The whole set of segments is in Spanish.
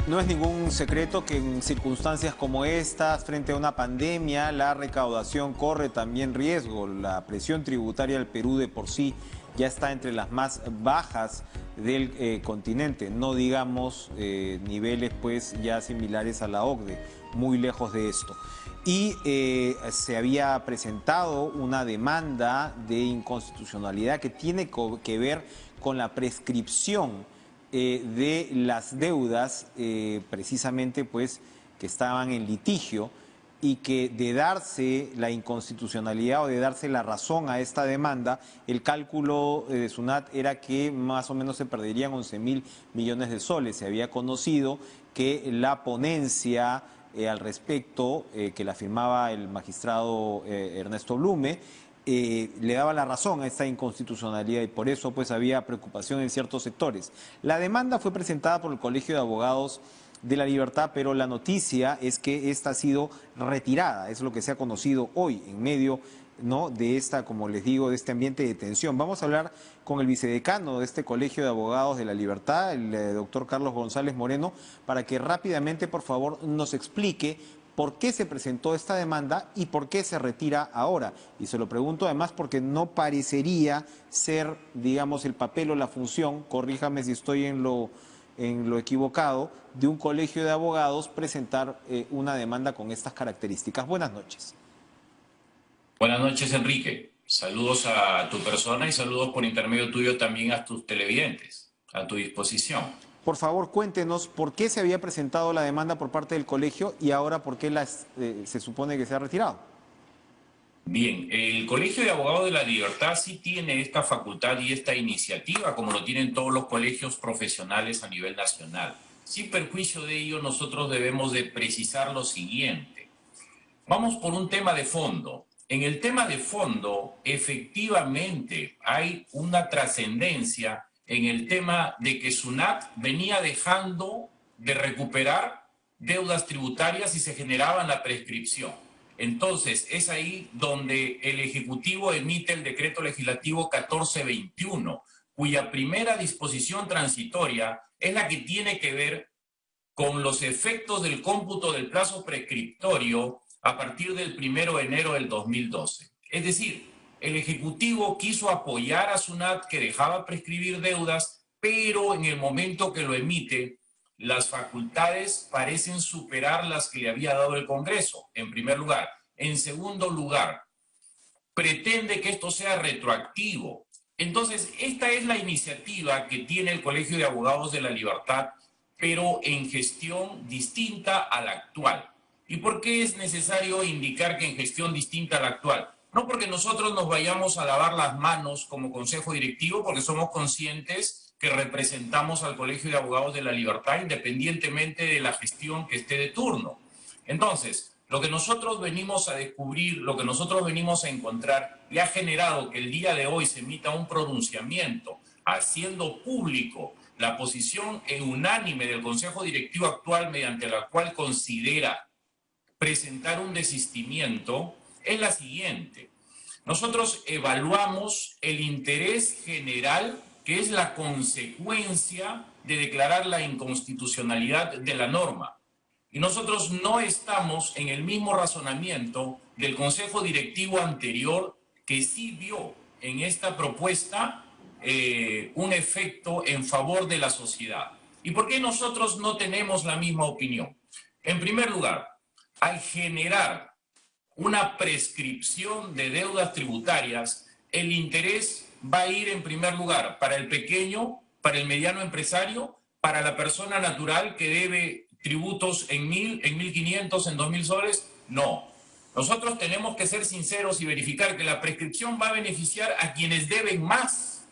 No es ningún secreto que en circunstancias como estas, frente a una pandemia, la recaudación corre también riesgo. La presión tributaria del Perú de por sí ya está entre las más bajas del continente, no digamos niveles pues ya similares a la OCDE, muy lejos de esto. Y se había presentado una demanda de inconstitucionalidad que tiene que ver con la prescripción de las deudas precisamente pues que estaban en litigio y que de darse la inconstitucionalidad o de darse la razón a esta demanda, el cálculo de SUNAT era que más o menos se perderían 11.000 millones de soles. Se había conocido que la ponencia al respecto, que la firmaba el magistrado Ernesto Blume, le daba la razón a esta inconstitucionalidad y por eso pues había preocupación en ciertos sectores. La demanda fue presentada por el Colegio de Abogados de la Libertad, pero la noticia es que esta ha sido retirada, es lo que se ha conocido hoy en medio, ¿no?, de esta, como les digo, de este ambiente de tensión. Vamos a hablar con el vicedecano de este Colegio de Abogados de la Libertad, el doctor Carlos González Moreno, para que rápidamente, por favor, nos explique por qué se presentó esta demanda y por qué se retira ahora. Y se lo pregunto además porque no parecería ser, digamos, el papel o la función, corríjame si estoy en lo equivocado, de un colegio de abogados presentar una demanda con estas características. Buenas noches. Buenas noches, Enrique. Saludos a tu persona y saludos por intermedio tuyo también a tus televidentes, a tu disposición. Por favor, cuéntenos por qué se había presentado la demanda por parte del colegio y ahora por qué se supone que se ha retirado. Bien, el Colegio de Abogados de la Libertad sí tiene esta facultad y esta iniciativa, como lo tienen todos los colegios profesionales a nivel nacional. Sin perjuicio de ello, nosotros debemos de precisar lo siguiente. Vamos por un tema de fondo. En el tema de fondo, efectivamente, hay una trascendencia en el tema de que SUNAT venía dejando de recuperar deudas tributarias y se generaba la prescripción. Entonces, es ahí donde el Ejecutivo emite el decreto legislativo 1421, cuya primera disposición transitoria es la que tiene que ver con los efectos del cómputo del plazo prescriptorio a partir del 1 de enero del 2012. Es decir, el Ejecutivo quiso apoyar a SUNAT que dejaba prescribir deudas, pero en el momento que lo emite, las facultades parecen superar las que le había dado el Congreso, en primer lugar. En segundo lugar, pretende que esto sea retroactivo. Entonces, esta es la iniciativa que tiene el Colegio de Abogados de la Libertad, pero en gestión distinta a la actual. ¿Y por qué es necesario indicar que en gestión distinta a la actual? No porque nosotros nos vayamos a lavar las manos como consejo directivo, porque somos conscientes que representamos al Colegio de Abogados de la Libertad independientemente de la gestión que esté de turno. Entonces, lo que nosotros venimos a descubrir, lo que nosotros venimos a encontrar, y ha generado que el día de hoy se emita un pronunciamiento haciendo público la posición unánime del Consejo Directivo actual mediante la cual considera presentar un desistimiento, es la siguiente. Nosotros evaluamos el interés general, que es la consecuencia de declarar la inconstitucionalidad de la norma. Y nosotros no estamos en el mismo razonamiento del Consejo Directivo anterior, que sí vio en esta propuesta un efecto en favor de la sociedad. ¿Y por qué nosotros no tenemos la misma opinión? En primer lugar, al generar una prescripción de deudas tributarias, el interés va a ir en primer lugar para el pequeño, para el mediano empresario, para la persona natural que debe tributos en 1.000, en 1.500, en 2.000 soles. No. Nosotros tenemos que ser sinceros y verificar que la prescripción va a beneficiar a quienes deben más.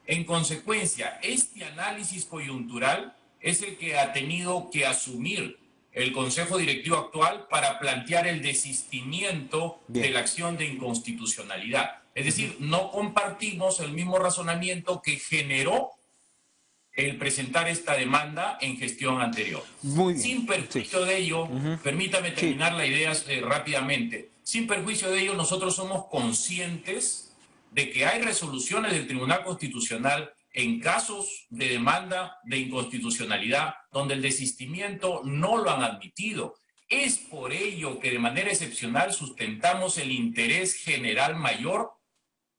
En consecuencia, este análisis coyuntural es el que ha tenido que asumir el Consejo Directivo actual para plantear el desistimiento de la acción de inconstitucionalidad. Es decir, no compartimos el mismo razonamiento que generó el presentar esta demanda en gestión anterior. Sin perjuicio de ello, permítame terminar la idea rápidamente. Sin perjuicio de ello, nosotros somos conscientes de que hay resoluciones del Tribunal Constitucional en casos de demanda de inconstitucionalidad donde el desistimiento no lo han admitido. Es por ello que de manera excepcional sustentamos el interés general mayor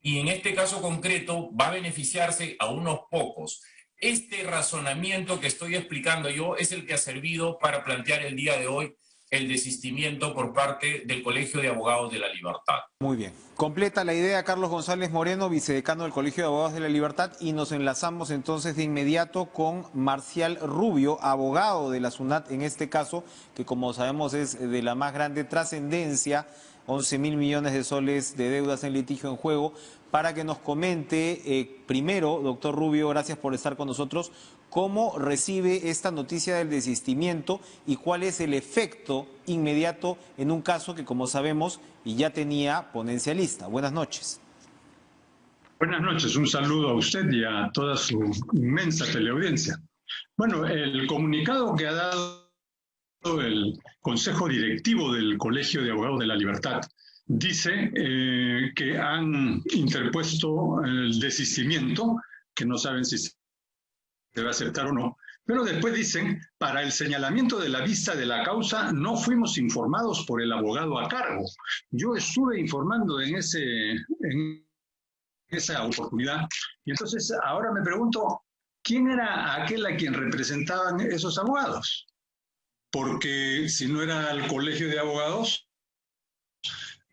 y en este caso concreto va a beneficiarse a unos pocos. Este razonamiento que estoy explicando yo es el que ha servido para plantear el día de hoy el desistimiento por parte del Colegio de Abogados de la Libertad. Muy bien. Completa la idea Carlos González Moreno, vicedecano del Colegio de Abogados de la Libertad, y nos enlazamos entonces de inmediato con Marcial Rubio, abogado de la SUNAT en este caso, que como sabemos es de la más grande trascendencia, 11.000 millones de soles de deudas en litigio en juego, para que nos comente primero, doctor Rubio, gracias por estar con nosotros, cómo recibe esta noticia del desistimiento y cuál es el efecto inmediato en un caso que, como sabemos, y ya tenía ponencia lista. Buenas noches. Buenas noches, un saludo a usted y a toda su inmensa teleaudiencia. Bueno, el comunicado que ha dado el Consejo Directivo del Colegio de Abogados de la Libertad dice que han interpuesto el desistimiento, que no saben si se va a aceptar o no, pero después dicen, para el señalamiento de la vista de la causa no fuimos informados por el abogado a cargo. Yo estuve informando en esa oportunidad y entonces ahora me pregunto, ¿quién era aquel a quien representaban esos abogados? Porque si no era el Colegio de Abogados,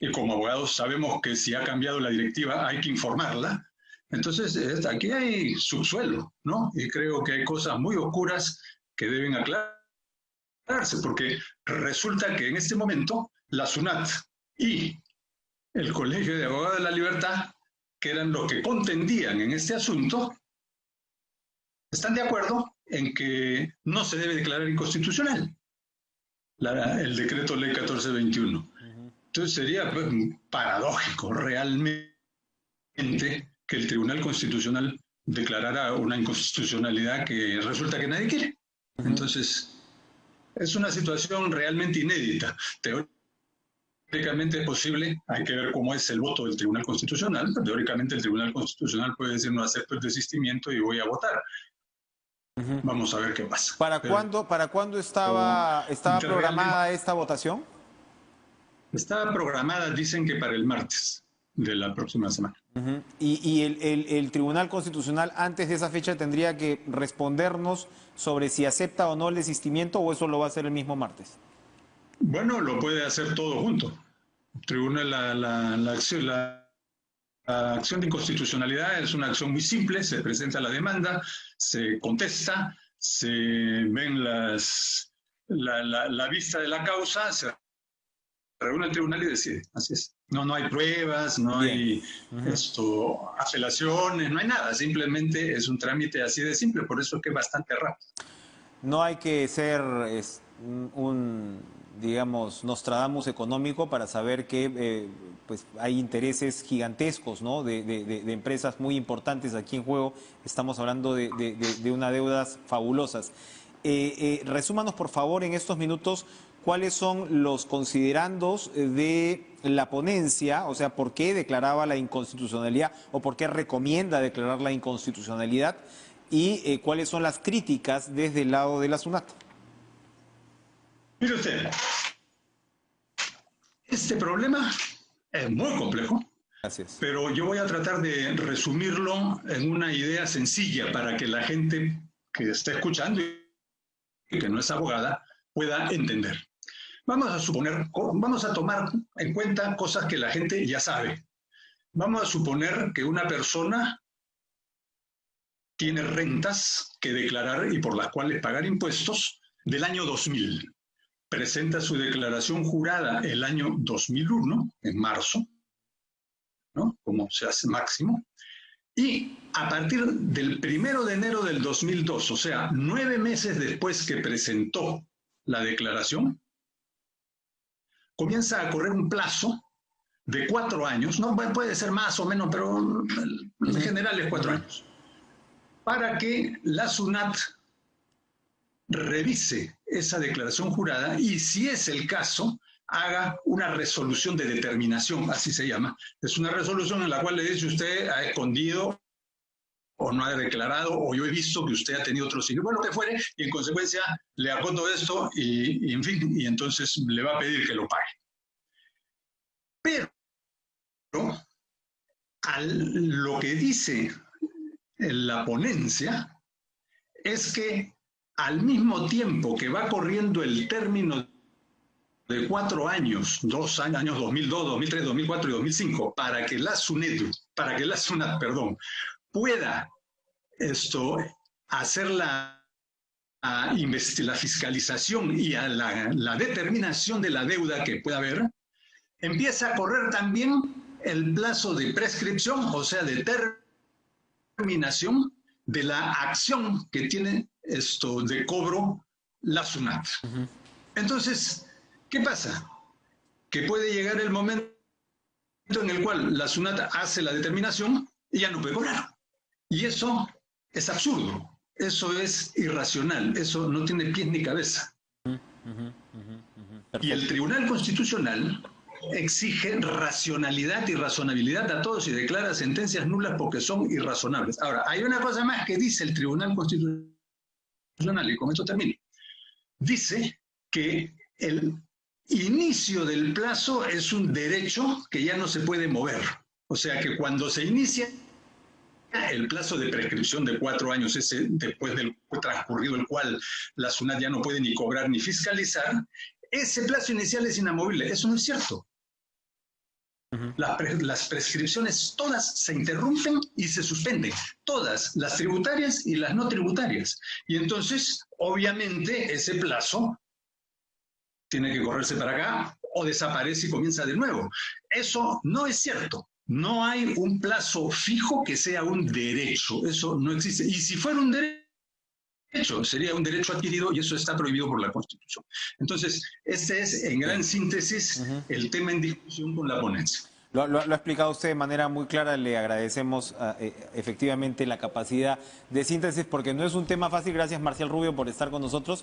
y como abogados sabemos que si ha cambiado la directiva hay que informarla, entonces aquí hay subsuelo, ¿no? Y creo que hay cosas muy oscuras que deben aclararse, porque resulta que en este momento la SUNAT y el Colegio de Abogados de la Libertad, que eran los que contendían en este asunto, están de acuerdo en que no se debe declarar inconstitucional el decreto ley 1421. Entonces sería pues, paradójico realmente que el Tribunal Constitucional declarara una inconstitucionalidad que resulta que nadie quiere. Entonces, es una situación realmente inédita. Teóricamente es posible, hay que ver cómo es el voto del Tribunal Constitucional, pero teóricamente el Tribunal Constitucional puede decir no acepto el desistimiento y voy a votar. Vamos a ver qué pasa. ¿Para cuándo estaba programada esta votación? Estaba programada, dicen que para el martes de la próxima semana. Y el Tribunal Constitucional antes de esa fecha tendría que respondernos sobre si acepta o no el desistimiento, o eso lo va a hacer el mismo martes. Bueno, lo puede hacer todo junto. Tribunal, la acción de inconstitucionalidad es una acción muy simple, se presenta la demanda, se contesta, se ven la vista de la causa, se reúne el tribunal y decide. Así es. No hay pruebas, no hay apelaciones, no hay nada. Simplemente es un trámite así de simple, por eso es que es bastante rápido. No hay que ser digamos, Nostradamus económico para saber que pues hay intereses gigantescos, ¿no? de empresas muy importantes aquí en juego. Estamos hablando de unas deudas fabulosas. Resúmanos, por favor, en estos minutos, cuáles son los considerandos de la ponencia, o sea, por qué declaraba la inconstitucionalidad o por qué recomienda declarar la inconstitucionalidad, y cuáles son las críticas desde el lado de la SUNAT. Mire usted, este problema es muy complejo. Gracias. Pero yo voy a tratar de resumirlo en una idea sencilla para que la gente que está escuchando y que no es abogada pueda entender. Vamos a tomar en cuenta cosas que la gente ya sabe. Vamos a suponer que una persona tiene rentas que declarar y por las cuales pagar impuestos del año 2000. Presenta su declaración jurada el año 2001, en marzo, ¿no? Como se hace máximo. Y a partir del 1 de enero del 2002, o sea, 9 meses después que presentó la declaración, comienza a correr un plazo de 4 años, no puede ser más o menos, pero en general es 4 años, para que la SUNAT revise esa declaración jurada y, si es el caso, haga una resolución de determinación, así se llama. Es una resolución en la cual le dice usted ha escondido o no ha declarado, o yo he visto que usted ha tenido otros ingresos, bueno, que fuere, y en consecuencia le acoto esto y en fin, y entonces le va a pedir que lo pague. Pero lo que dice la ponencia es que al mismo tiempo que va corriendo el término de 4 años, 2 años, 2002, 2003, 2004 y 2005, para que la SUNAT, pueda hacer la fiscalización y a la determinación de la deuda que pueda haber, empieza a correr también el plazo de prescripción, o sea, de terminación de la acción que tiene de cobro la SUNAT. Entonces, ¿qué pasa? Que puede llegar el momento en el cual la SUNAT hace la determinación y ya no puede cobrar. Y eso es absurdo, eso es irracional, eso no tiene pies ni cabeza. Y el Tribunal Constitucional exige racionalidad y razonabilidad a todos y declara sentencias nulas porque son irrazonables. Ahora, hay una cosa más que dice el Tribunal Constitucional, y con esto termino. Dice que el inicio del plazo es un derecho que ya no se puede mover. O sea que cuando se inicia el plazo de prescripción de 4 años, ese después del transcurrido el cual la SUNAT ya no puede ni cobrar ni fiscalizar, ese plazo inicial es inamovible. Eso no es cierto. Las prescripciones todas se interrumpen y se suspenden, todas, las tributarias y las no tributarias. Y entonces, obviamente, ese plazo tiene que correrse para acá o desaparece y comienza de nuevo. Eso no es cierto. No hay un plazo fijo que sea un derecho. Eso no existe. Y si fuera un derecho, sería un derecho adquirido y eso está prohibido por la Constitución. Entonces, este es, en gran síntesis, el tema en discusión con la ponencia. Lo ha explicado usted de manera muy clara, le agradecemos efectivamente la capacidad de síntesis porque no es un tema fácil. Gracias, Marcial Rubio, por estar con nosotros.